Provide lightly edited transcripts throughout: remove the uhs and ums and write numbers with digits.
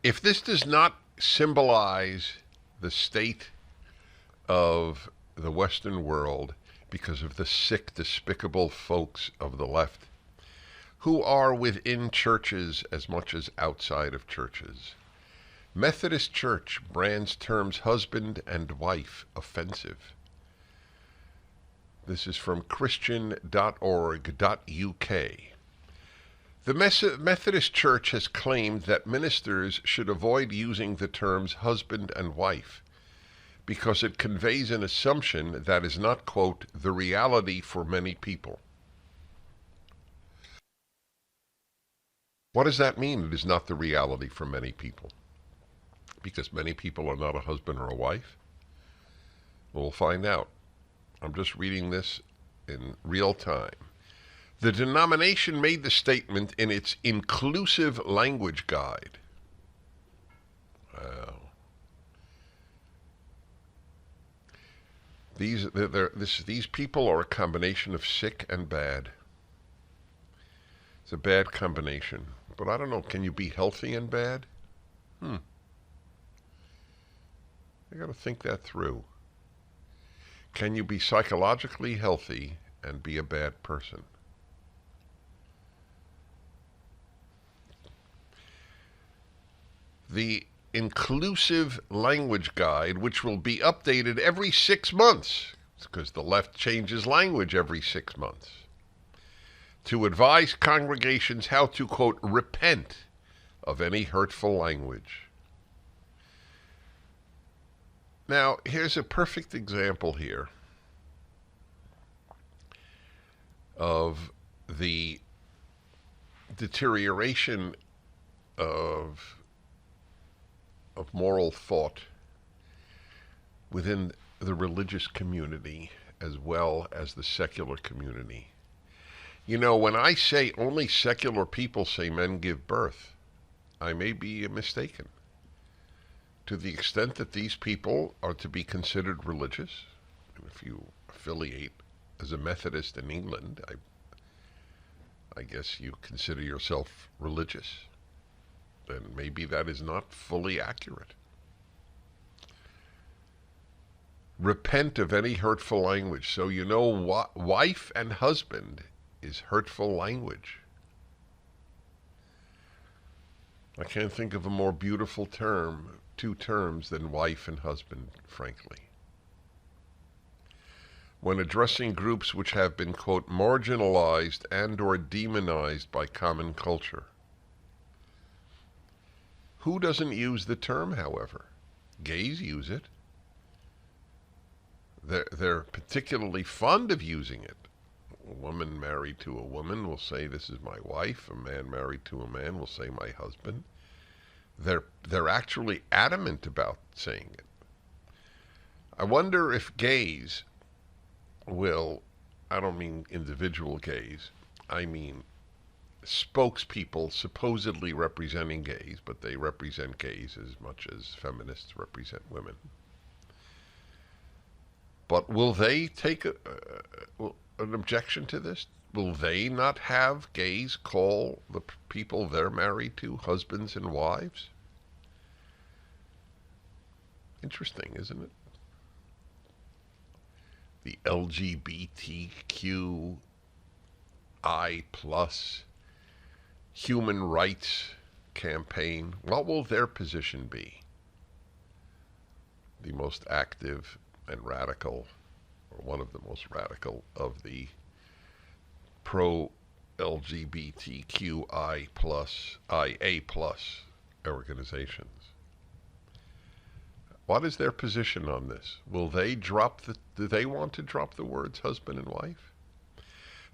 If this does not symbolize the state of the Western world because of the sick, despicable folks of the left who are within churches as much as outside of churches. Methodist Church brands terms husband and wife offensive. This is from Christian.org.uk. The Methodist Church has claimed that ministers should avoid using the terms husband and wife because it conveys an assumption that is not, quote, the reality for many people. What does that mean? It is not the reality for many people. Because many people are not a husband or a wife? We'll find out. I'm just reading this in real time. The denomination made the statement in its inclusive language guide. Wow. These people are a combination of sick and bad. It's a bad combination. But I don't know, can you be healthy and bad? I got to think that through. Can you be psychologically healthy and be a bad person? The inclusive language guide, which will be updated every 6 months, because the left changes language every 6 months, to advise congregations how to, quote, repent of any hurtful language. Now, here's a perfect example here of the deterioration of moral thought within the religious community as well as the secular community. You know, when I say only secular people say men give birth, I may be mistaken. To the extent that these people are to be considered religious, and if you affiliate as a Methodist in England, I guess you consider yourself religious, then maybe that is not fully accurate. Repent of any hurtful language. So you know, wife and husband is hurtful language. I can't think of a more beautiful term, two terms, than wife and husband, frankly. When addressing groups which have been, quote, marginalized and or demonized by common culture. Who doesn't use the term, however? Gays use it. They're particularly fond of using it. A woman married to a woman will say, this is my wife. A man married to a man will say, my husband. They're actually adamant about saying it. I wonder if gays will, I don't mean individual gays, I mean spokespeople supposedly representing gays, but they represent gays as much as feminists represent women. But will they take an objection to this? Will they not have gays call the people they're married to husbands and wives? Interesting, isn't it? The LGBTQI plus human rights campaign, what will their position be? The most active and radical, or one of the most radical of the pro-LGBTQI plus, IA plus organizations. What is their position on this? Will they do they want to drop the words husband and wife?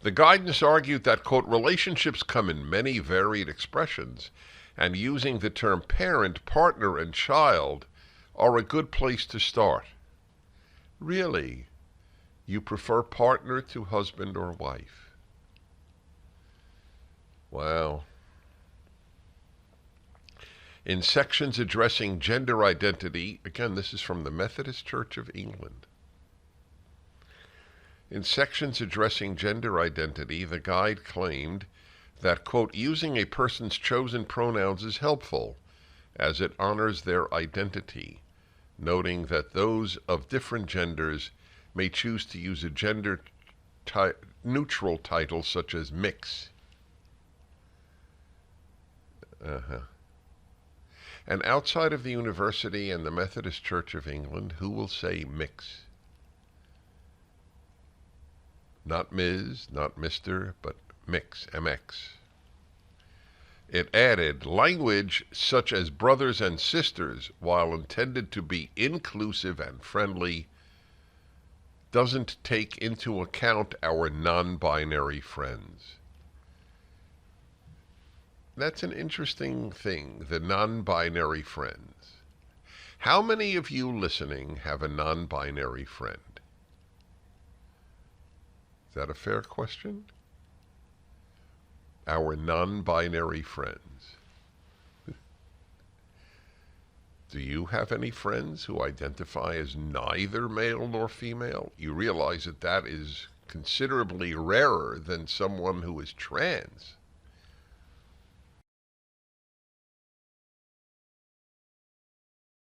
The guidance argued that, quote, relationships come in many varied expressions, and using the term parent, partner, and child are a good place to start. Really? You prefer partner to husband or wife? Wow. In sections addressing gender identity, again, this is from the Methodist Church of England. In sections addressing gender identity, the guide claimed that, quote, using a person's chosen pronouns is helpful, as it honors their identity, noting that those of different genders may choose to use a gender-neutral title such as mix. And outside of the university and the Methodist Church of England, who will say mix? Not Ms., not Mr., but mix, MX. It added, language such as brothers and sisters, while intended to be inclusive and friendly, doesn't take into account our non-binary friends. That's an interesting thing, the non-binary friends. How many of you listening have a non-binary friend? Is that a fair question? Our non-binary friends. Do you have any friends who identify as neither male nor female? You realize that that is considerably rarer than someone who is trans.